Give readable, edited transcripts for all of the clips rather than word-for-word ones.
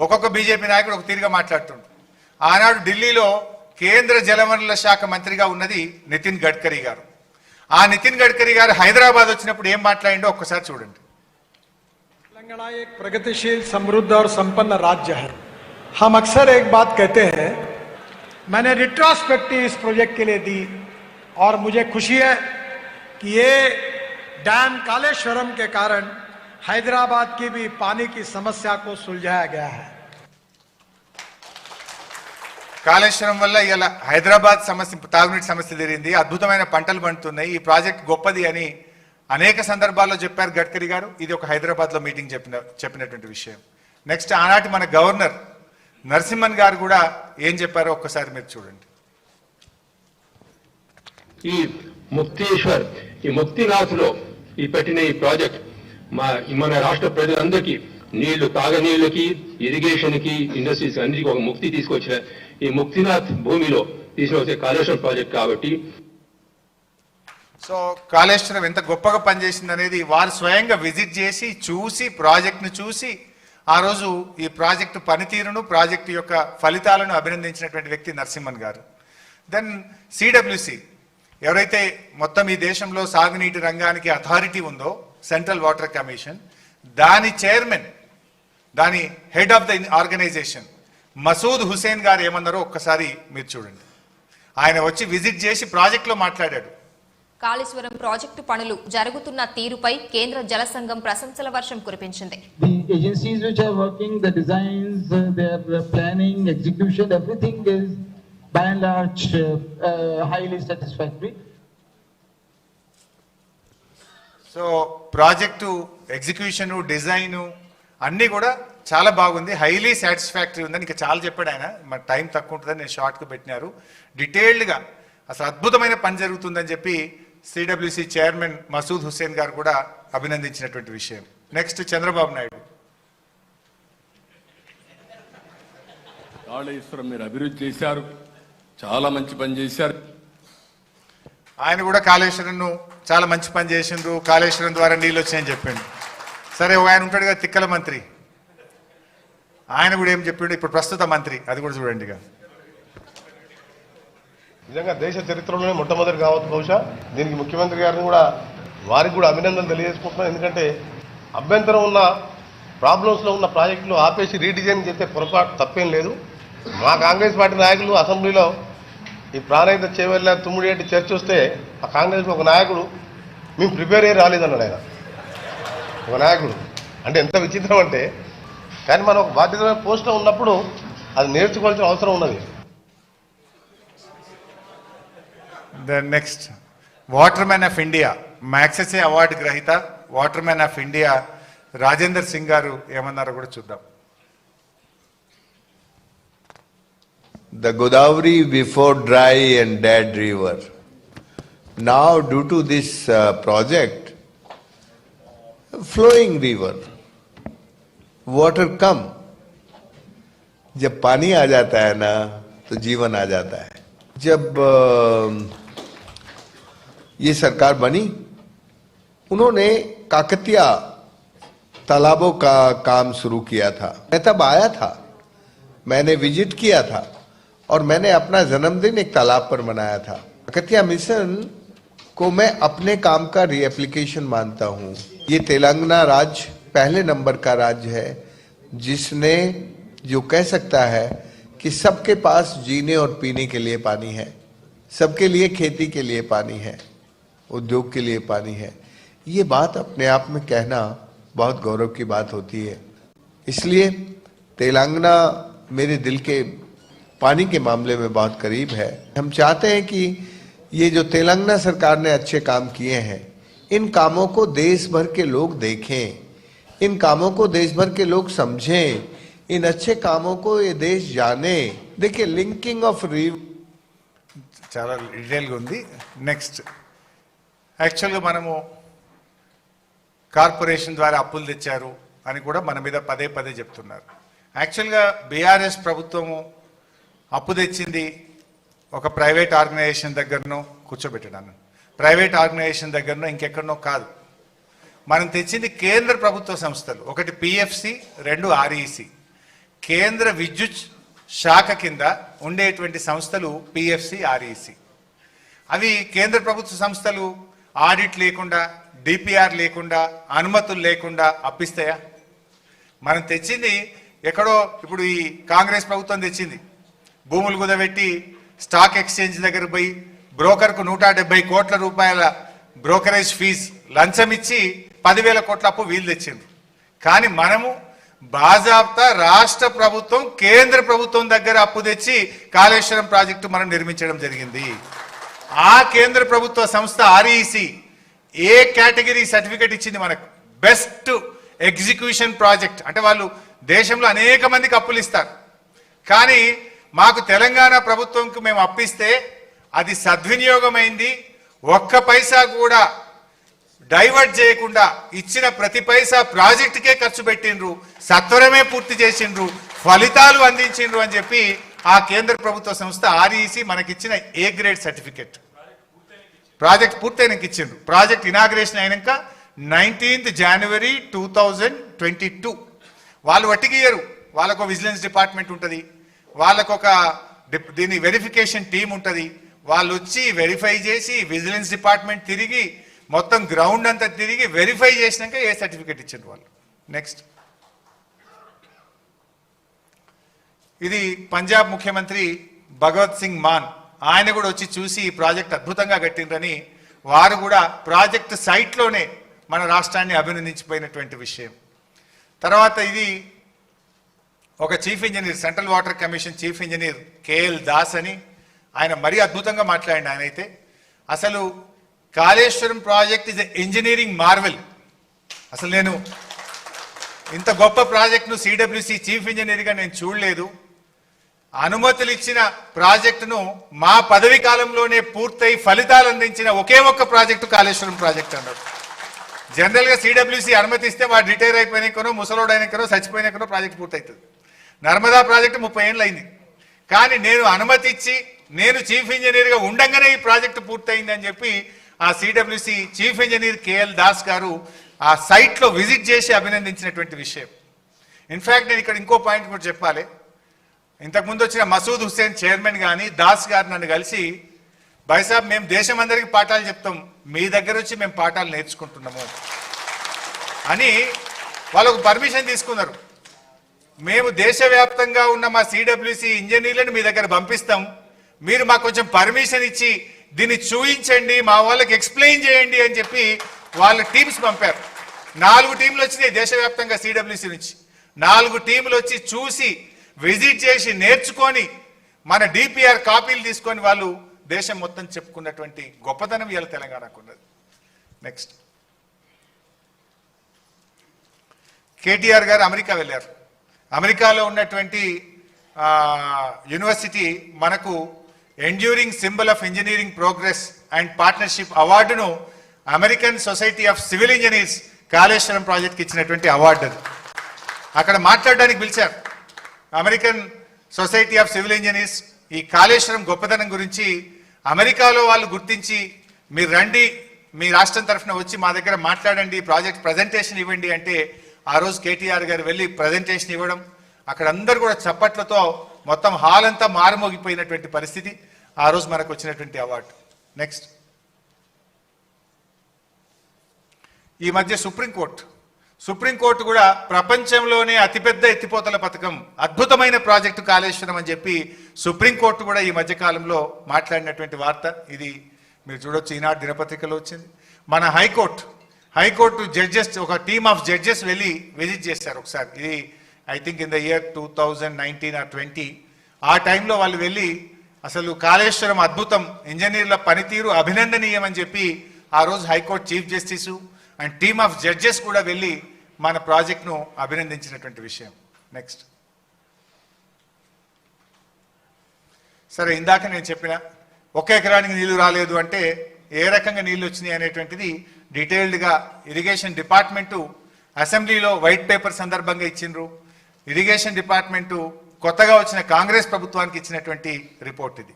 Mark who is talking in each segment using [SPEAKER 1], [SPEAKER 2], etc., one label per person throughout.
[SPEAKER 1] ఒక్కొక్క బీజేపీ నాయకుడు ఒక తీరుగా మాట్లాడుతుండు. ఆనాడు ఢిల్లీలో కేంద్ర జలవనరుల శాఖ మంత్రిగా ఉన్నది నితిన్ గడ్కరీ గారు. ఆ నితిన్ గడ్కరీ గారు హైదరాబాద్ వచ్చినప్పుడు ఏం మాట్లాడిండో ఒక్కసారి చూడండి.
[SPEAKER 2] तेलंगाना एक प्रगतिशील, समृद्ध और संपन्न राज्य है. हम अक्सर एक बात कहते हैं, मैंने रिट्रोस्पेक्टिव इस प्रोजेक्ट के लिए दी और मुझे खुशी है कि ये डैम कालेश्वरम के कारण हैदराबाद की भी पानी की समस्या को सुलझाया गया है.
[SPEAKER 1] కాళేశ్వరం వల్ల ఇలా హైదరాబాద్ సమస్య, తాగునీటి సమస్య తీరింది, అద్భుతమైన పంటలు పండుతున్నాయి, ఈ ప్రాజెక్ట్ గొప్పది అని అనేక సందర్భాల్లో చెప్పారు గడ్కరీ గారు. ఇది ఒక హైదరాబాద్ లో మీటింగ్ చెప్పినటువంటి విషయం. నెక్స్ట్ ఆనాటి మన గవర్నర్ నరసింహన్ గారు కూడా ఏం చెప్పారో ఒక్కసారి మీరు చూడండి.
[SPEAKER 3] ఈ ముక్తేశ్వర్, ఈ ముక్తినాథ్లో ఈ పెట్టిన ఈ ప్రాజెక్ట్ మన రాష్ట్ర ప్రజలందరికీ నీళ్లు, తాగనీళ్ళకి, ఇరిగేషన్ కి, ఇండస్ట్రీస్ అన్నిటికీ ఒక ముక్తి తీసుకొచ్చిన ఈ ముక్తినాథ్ భూమిలో తీసుకొచ్చే కాళేశ్వరం ప్రాజెక్ట్ కాబట్టి,
[SPEAKER 1] సో కాళేశ్వరం ఎంత గొప్పగా పనిచేసింది అనేది వారు స్వయంగా విజిట్ చేసి చూసి, ప్రాజెక్ట్ను చూసి, ఆ రోజు ఈ ప్రాజెక్టు పనితీరును, ప్రాజెక్టు యొక్క ఫలితాలను అభినందించినటువంటి వ్యక్తి నరసింహన్ గారు. దెన్ సిడబ్ల్యూసి, ఎవరైతే మొత్తం ఈ దేశంలో సాగునీటి రంగానికి అథారిటీ ఉందో, సెంట్రల్ వాటర్ కమిషన్, దాని చైర్మన్, దాని head of the organization Masood Hussain గారు ఏమన్నారో ఒక్కసారి మీరు చూడండి. ఆయన వచ్చి విజిట్ చేసి ప్రాజెక్టులో మాట్లాడాడు.
[SPEAKER 4] కాళేశ్వరం ప్రాజెక్టు పనులు జరుగుతున్న తీరుపై కేంద్ర జల సంఘం ప్రశంసల వర్షం కురిపించింది.
[SPEAKER 5] The agencies which are working, the designs, their planning, execution, everything is by and large highly satisfactory.
[SPEAKER 1] So project execution, design అన్నీ కూడా చాలా బాగుంది, హైలీ సాటిస్ఫాక్టరీ ఉందని ఇంకా చాలా చెప్పాడు ఆయన. మరి టైం తక్కువ ఉంటుందని నేను షార్ట్గా పెట్టినారు. డీటెయిల్డ్గా అసలు అద్భుతమైన పని జరుగుతుందని చెప్పి సిడబ్ల్యూసి చైర్మన్ మసూద్ హుసేన్ గారు కూడా అభినందించినటువంటి విషయం. నెక్స్ట్ చంద్రబాబు నాయుడు.
[SPEAKER 6] కాళేశ్వరం మీరు అభివృద్ధి చేశారు, చాలా మంచి పని చేశారు.
[SPEAKER 1] ఆయన కూడా కాళేశ్వరంను చాలా మంచి పని చేసిండ్రు, కాళేశ్వరం ద్వారా నీళ్ళు వచ్చాయని చెప్పిండు. సరే, ఆయన ఉంటాడు కదా తిక్కల మంత్రి, ఆయన కూడా ఏం చెప్పిండు, ఇప్పుడు ప్రస్తుత మంత్రి, అది కూడా చూడండి.
[SPEAKER 7] నిజంగా దేశ చరిత్రలోనే మొట్టమొదటి కావచ్చు బహుశా. దీనికి ముఖ్యమంత్రి గారిని కూడా, వారికి కూడా అభినందనలు తెలియజేసుకుంటున్నాం. ఎందుకంటే అభ్యంతరం ఉన్న, ప్రాబ్లమ్స్లో ఉన్న ప్రాజెక్టులు ఆపేసి రీడిజైన్ చేస్తే పొరపాటు తప్పేం లేదు. మా కాంగ్రెస్ పార్టీ నాయకులు అసెంబ్లీలో ఈ ప్రాణహిత చేవెళ్ళ తుమ్మిడియేటి చర్చ వస్తే ఆ కాంగ్రెస్లో ఒక నాయకుడు మేము ప్రిపేర్ అయ్యి రాలేదన్నాడు. ఆయన ఒక నాయకుడు అంటే ఎంత విచిత్రం అంటే, కానీ మనం ఒక బాధ్యతమైన పోస్ట్లో ఉన్నప్పుడు అది నేర్చుకోవాల్సిన అవసరం ఉన్నది.
[SPEAKER 1] Next water man of India, Magsaysay award గ్రహీత water man of India Rajendra Singh గారు ఏమన్నారో కూడా చూద్దాం.
[SPEAKER 8] The Godavari before dry and dead river. Now due to this project, flowing river, water come. जब पानी आ जाता है ना तो जीवन आ जाता है. जब ये सरकार बनी, उन्होंने काकतिया तालाबों का काम शुरू किया था. मैं तब आया था, मैंने विजिट किया था और मैंने अपना जन्मदिन एक तालाब पर मनाया था. काकतिया मिशन को मैं अपने काम का रीएप्लीकेशन मानता हूँ. ये तेलंगाना राज्य पहले नंबर का राज्य है जिसने, जो कह सकता है कि सबके पास जीने और पीने के लिए पानी है, सबके लिए खेती के लिए पानी है, उद्योग के लिए पानी है. ये बात अपने आप में कहना बहुत गौरव की बात होती है. इसलिए तेलंगाना मेरे दिल के पानी के मामले में बहुत करीब है. हम चाहते हैं कि ये जो तेलंगाना सरकार ने अच्छे काम किए हैं, इन कामों को देश भर के लोग देखें, इन कामों को देश भर के लोग समझें, इन अच्छे कामों को ये देश जाने. देखिए लिंकिंग ऑफ रीव
[SPEAKER 1] చాలా డీటెయిల్గా ఉంది. నెక్స్ట్, యాక్చువల్గా మనము కార్పొరేషన్ ద్వారా అప్పులు తెచ్చారు అని కూడా మన మీద పదే పదే చెప్తున్నారు. యాక్చువల్గా బీఆర్ఎస్ ప్రభుత్వము అప్పు తెచ్చింది ఒక ప్రైవేట్ ఆర్గనైజేషన్ దగ్గరనో కూర్చోబెట్టడాను, ప్రైవేట్ ఆర్గనైజేషన్ దగ్గరనో ఇంకెక్కడనో కాదు. మనం తెచ్చింది కేంద్ర ప్రభుత్వ సంస్థలు, ఒకటి పిఎఫ్సి, రెండు ఆర్ఈసి. కేంద్ర విద్యుత్ శాఖ కింద ఉండేటువంటి సంస్థలు పిఎఫ్సి, ఆర్ఈసి. అవి కేంద్ర ప్రభుత్వ సంస్థలు ఆడిట్ లేకుండా, డిపిఆర్ లేకుండా, అనుమతులు లేకుండా అప్పిస్తాయా? మనం తెచ్చింది ఎక్కడో, ఇప్పుడు ఈ కాంగ్రెస్ ప్రభుత్వం తెచ్చింది, భూములు కుదబెట్టి స్టాక్ ఎక్స్చేంజ్ దగ్గర పోయి బ్రోకర్కు 170 కోట్ల రూపాయల బ్రోకరేజ్ ఫీజు లంచం ఇచ్చి 10,000 కోట్ల అప్పు వీళ్ళు తెచ్చింది. కానీ మనము బాజాబ్తా రాష్ట్ర ప్రభుత్వం కేంద్ర ప్రభుత్వం దగ్గర అప్పు తెచ్చి కాళేశ్వరం ప్రాజెక్టు మనం నిర్మించడం జరిగింది. ఆ కేంద్ర ప్రభుత్వ సంస్థ ఆర్ఈసి ఏ కేటగిరీ సర్టిఫికెట్ ఇచ్చింది మనకు? Best execution project. అంటే వాళ్ళు దేశంలో అనేక మందికి అప్పులు ఇస్తారు, కానీ మాకు తెలంగాణ ప్రభుత్వంకి మేము అప్పిస్తే అది సద్వినియోగమైంది, ఒక్క పైసా కూడా డైవర్ట్ చేయకుండా ఇచ్చిన ప్రతి పైసా ప్రాజెక్టుకే ఖర్చు పెట్టిండ్రు, సత్వరమే పూర్తి చేసిండ్రు, ఫలితాలు అందించిండ్రు అని చెప్పి ఆ కేంద్ర ప్రభుత్వ సంస్థ ఆర్ఈసి మనకిచ్చిన ఏ గ్రేడ్ సర్టిఫికెట్. ప్రాజెక్ట్ పూర్తయినాక ఇచ్చిండ్రు. ప్రాజెక్ట్ ఇనాగ్రేషన్ అయినాక 19th January 2022. వాళ్ళు వట్టిగియ్యరు, వాళ్ళకు విజిలెన్స్ డిపార్ట్మెంట్ ఉంటుంది, వాళ్ళకు ఒక దీని వెరిఫికేషన్ టీం ఉంటుంది. వాళ్ళు వచ్చి వెరిఫై చేసి విజిలెన్స్ డిపార్ట్మెంట్ తిరిగి మొత్తం గ్రౌండ్ అంతా తిరిగి వెరిఫై చేసినాక ఏ సర్టిఫికెట్ ఇచ్చిండ్రు వాళ్ళు. నెక్స్ట్, ఇది పంజాబ్ ముఖ్యమంత్రి భగవత్ సింగ్ మాన్, ఆయన కూడా వచ్చి చూసి ఈ ప్రాజెక్ట్ అద్భుతంగా కట్టిండ్రని వారు కూడా ప్రాజెక్ట్ సైట్లోనే మన రాష్ట్రాన్ని అభినందించిపోయినటువంటి విషయం. తర్వాత ఇది ఒక chief engineer, central water commission chief engineer KL Das అని, ఆయన మరీ అద్భుతంగా మాట్లాడండి. ఆయన అయితే అసలు Kaleshwaram project is engineering Marvel. అసలు నేను ఇంత గొప్ప ప్రాజెక్టును సిడబ్ల్యూసి చీఫ్ ఇంజనీర్గా నేను చూడలేదు. అనుమతులు ఇచ్చిన ప్రాజెక్టును మా పదవి కాలంలోనే పూర్తయి ఫలితాలు అందించిన ఒకే ఒక్క ప్రాజెక్టు కాళేశ్వరం ప్రాజెక్ట్ అన్నారు. జనరల్గా సిడబ్ల్యూసి అనుమతిస్తే వాడు రిటైర్ అయిపోయినాకనో, ముసలోడైనాకనో, చచ్చిపోయినాకనో ప్రాజెక్ట్ పూర్తవుతుంది. నర్మదా ప్రాజెక్టు 30 ఏళ్ళు అయింది, కానీ నేను అనుమతి ఇచ్చి నేను చీఫ్ ఇంజనీర్గా ఉండంగానే ఈ ప్రాజెక్టు పూర్తయింది అని చెప్పి ఆ CWC chief engineer KL Das గారు ఆ సైట్లో విజిట్ చేసి అభినందించినటువంటి విషయం. ఇన్ఫ్యాక్ట్ నేను ఇక్కడ ఇంకో పాయింట్ కూడా చెప్పాలి. ఇంతకుముందు వచ్చిన మసూద్ హుస్సేన్ చైర్మన్ కానీ దాస్ గారు నన్ను కలిసి, భాయ్సాబ్ మేము దేశం అందరికీ పాఠాలు చెప్తాం, మీ దగ్గర వచ్చి మేము పాఠాలు నేర్చుకుంటున్నాము అని వాళ్ళకు పర్మిషన్ తీసుకున్నారు. మేము దేశవ్యాప్తంగా ఉన్న మా సిడబ్ల్యూసి ఇంజనీర్లను మీ దగ్గర పంపిస్తాం, మీరు మాకు కొంచెం పర్మిషన్ ఇచ్చి దీన్ని చూయించండి, మా వాళ్ళకి ఎక్స్ప్లెయిన్ చేయండి అని చెప్పి వాళ్ళ టీమ్స్ పంపారు. 4 టీంలు వచ్చినాయి దేశవ్యాప్తంగా సిడబ్ల్యూసి నుంచి. 4 టీంలు వచ్చి చూసి విజిట్ చేసి నేర్చుకొని మన డిపిఆర్ కాపీలు తీసుకొని వాళ్ళు దేశం మొత్తం చెప్పుకున్నటువంటి గొప్పతనం ఇవాళ తెలంగాణకు ఉన్నది. నెక్స్ట్, కేటీఆర్ గారు అమెరికా వెళ్ళారు. అమెరికాలో ఉన్నటువంటి యూనివర్సిటీ మనకు enduring symbol of engineering progress and partnership అవార్డును American society of civil engineers Kaleshwaram ప్రాజెక్ట్కి ఇచ్చినటువంటి అవార్డు అది. అక్కడ మాట్లాడడానికి పిలిచారు American society of civil engineers. ఈ కాళేశ్వరం గొప్పతనం గురించి అమెరికాలో వాళ్ళు గుర్తించి, మీరు రండి, మీ రాష్ట్రం తరఫున వచ్చి మా దగ్గర మాట్లాడండి, ప్రాజెక్ట్ ప్రజెంటేషన్ ఇవ్వండి అంటే ఆ రోజు కేటీఆర్ గారు వెళ్ళి ప్రజెంటేషన్ ఇవ్వడం, అక్కడ అందరూ కూడా చప్పట్లతో మొత్తం హాల్ అంతా మారుమోగిపోయినటువంటి పరిస్థితి. ఆ రోజు మనకు వచ్చినటువంటి అవార్డు. నెక్స్ట్, ఈ మధ్య సుప్రీంకోర్టు కూడా ప్రపంచంలోనే అతిపెద్ద ఎత్తిపోతల పథకం, అద్భుతమైన ప్రాజెక్టు కాళేశ్వరం అని చెప్పి సుప్రీంకోర్టు కూడా ఈ మధ్య కాలంలో మాట్లాడినటువంటి వార్త. ఇది మీరు చూడొచ్చు, ఈనాడు దినపత్రికలో వచ్చింది. మన హైకోర్టు జడ్జెస్, ఒక టీమ్ ఆఫ్ జడ్జెస్ వెళ్ళి విజిట్ చేశారు ఒకసారి. ఇది I think in the year 2019 or 20. ఆ టైంలో వాళ్ళు వెళ్ళి అసలు కాళేశ్వరం అద్భుతం, ఇంజనీర్ల పనితీరు అభినందనీయం అని చెప్పి ఆ రోజు high court chief justice and team of judges కూడా వెళ్ళి మన ప్రాజెక్ట్ను అభినందించినటువంటి విషయం. నెక్స్ట్, సరే, ఇందాక నేను చెప్పిన 1 ఎకరానికి నీళ్లు రాలేదు అంటే ఏ రకంగా నీళ్లు వచ్చినాయి అనేటువంటిది డీటెయిల్డ్గా ఇరిగేషన్ డిపార్ట్మెంటు అసెంబ్లీలో వైట్ పేపర్ సందర్భంగా ఇచ్చిండ్రు. ఇరిగేషన్ డిపార్ట్మెంటు కొత్తగా వచ్చిన కాంగ్రెస్ ప్రభుత్వానికి ఇచ్చినటువంటి రిపోర్ట్ ఇది.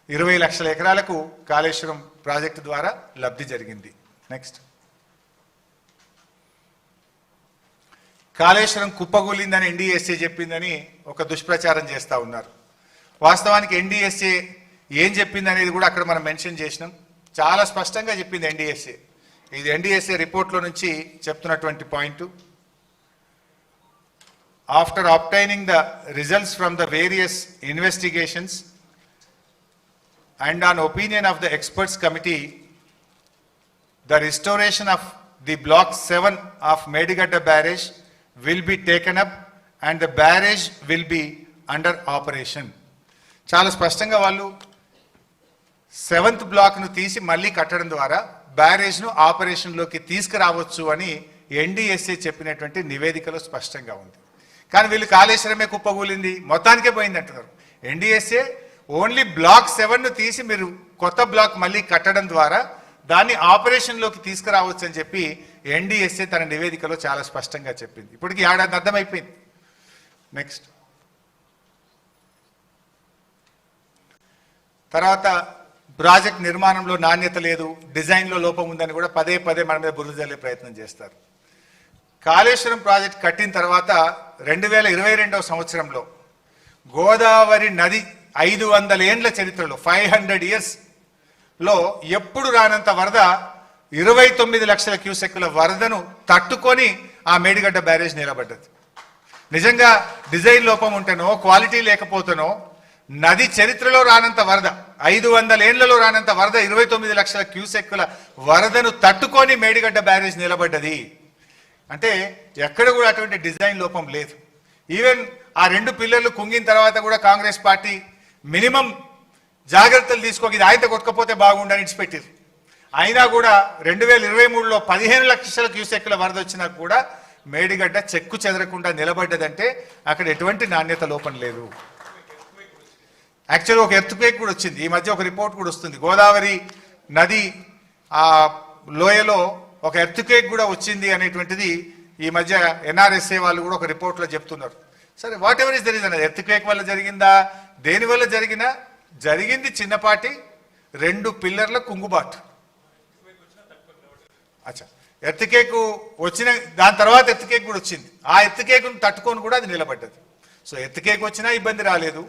[SPEAKER 1] 20 లక్షల ఎకరాలకు కాళేశ్వరం ప్రాజెక్టు ద్వారా లబ్ధి జరిగింది. నెక్స్ట్, కాళేశ్వరం కుప్పగూలిందని ఎన్డీఎస్ఏ చెప్పిందని ఒక దుష్ప్రచారం చేస్తూ ఉన్నారు. వాస్తవానికి ఎన్డీఎస్ఏ ఏం చెప్పింది అనేది కూడా అక్కడ మనం మెన్షన్ చేసినాం. చాలా స్పష్టంగా చెప్పింది ఎన్డీఎస్ఏ. ఇది ఎన్డీఎస్ఏ రిపోర్ట్లో నుంచి చెప్తున్నటువంటి point. After obtaining the results from the various investigations and on opinion of the experts committee, the restoration of the block 7 of Medigadda barrage will be taken up and the barrage will be under operation. చాలా స్పష్టంగా వాళ్ళు 7th బ్లాక్ను తీసి మళ్ళీ కట్టడం ద్వారా బ్యారేజ్ను ఆపరేషన్లోకి తీసుకురావచ్చు అని ఎన్డీఎస్ఏ చెప్పినటువంటి నివేదికలో స్పష్టంగా ఉంది. కానీ వీళ్ళు కాళేశ్వరమే కుప్పగూలింది, మొత్తానికే పోయింది అంటున్నారు. ఎన్డీఎస్ఏ ఓన్లీ బ్లాక్ 7ను తీసి మీరు కొత్త బ్లాక్ మళ్ళీ కట్టడం ద్వారా దాన్ని ఆపరేషన్లోకి తీసుకురావచ్చు అని చెప్పి ఎన్డీఎస్ఏ తన నివేదికలో చాలా స్పష్టంగా చెప్పింది. ఇప్పటికి ఏడాది అర్థమైపోయింది. నెక్స్ట్ తర్వాత ప్రాజెక్ట్ నిర్మాణంలో నాణ్యత లేదు, డిజైన్లో లోపం ఉందని కూడా పదే పదే మన మీద బురద జల్లే ప్రయత్నం చేస్తారు. కాళేశ్వరం ప్రాజెక్ట్ కట్టిన తర్వాత 2022వ సంవత్సరంలో గోదావరి నది 500 ఏండ్ల చరిత్రలో 500 years లో ఎప్పుడు రానంత వరద 29 లక్షల క్యూసెక్కుల వరదను తట్టుకొని ఆ మేడిగడ్డ బ్యారేజ్ నిలబడ్డది. నిజంగా డిజైన్ లోపం ఉంటేనో క్వాలిటీ లేకపోతేనో నది చరిత్రలో రానంత వరద 500 ఏండ్లలో రానంత వరద 29 లక్షల క్యూసెక్కుల వరదను తట్టుకొని మేడిగడ్డ బ్యారేజ్ నిలబడ్డది. అంటే ఎక్కడ కూడా అటువంటి డిజైన్ లోపం లేదు. ఈవెన్ ఆ 2 పిల్లర్లు కుంగిన తర్వాత కూడా కాంగ్రెస్ పార్టీ మినిమం జాగ్రత్తలు తీసుకోక ఇది ఆయన కొట్టకపోతే బాగుండని ఇడిచిపెట్టారు. అయినా కూడా 2023లో 15 లక్షల క్యూసెక్కుల వరద వచ్చినా కూడా మేడిగడ్డ చెక్కు చెదరకుండా నిలబడ్డదంటే అక్కడ ఎటువంటి నాణ్యత లోపం లేదు. యాక్చువల్గా ఒక ఎర్త్క్వేక్ కూడా వచ్చింది. ఈ మధ్య ఒక రిపోర్ట్ కూడా వస్తుంది, గోదావరి నది ఆ లోయలో ఒక ఎర్త్క్వేక్ కూడా వచ్చింది అనేటువంటిది ఈ మధ్య ఎన్ఆర్ఎస్ఏ వాళ్ళు కూడా ఒక రిపోర్ట్లో చెప్తున్నారు. సరే, what ever is the reason, earthquake వల్ల జరిగిందా, దేని వల్ల జరిగింది చిన్నపాటి 2 పిల్లర్ల కుంగుబాటు. అచ్చా, ఎర్త్క్వేక్ వచ్చిన దాని తర్వాత ఎర్త్క్వేక్ కూడా వచ్చింది. ఆ ఎర్త్క్వేక్ను తట్టుకొని కూడా అది నిలబడ్డది. సో ఎర్త్క్వేక్ వచ్చినా ఇబ్బంది రాలేదు,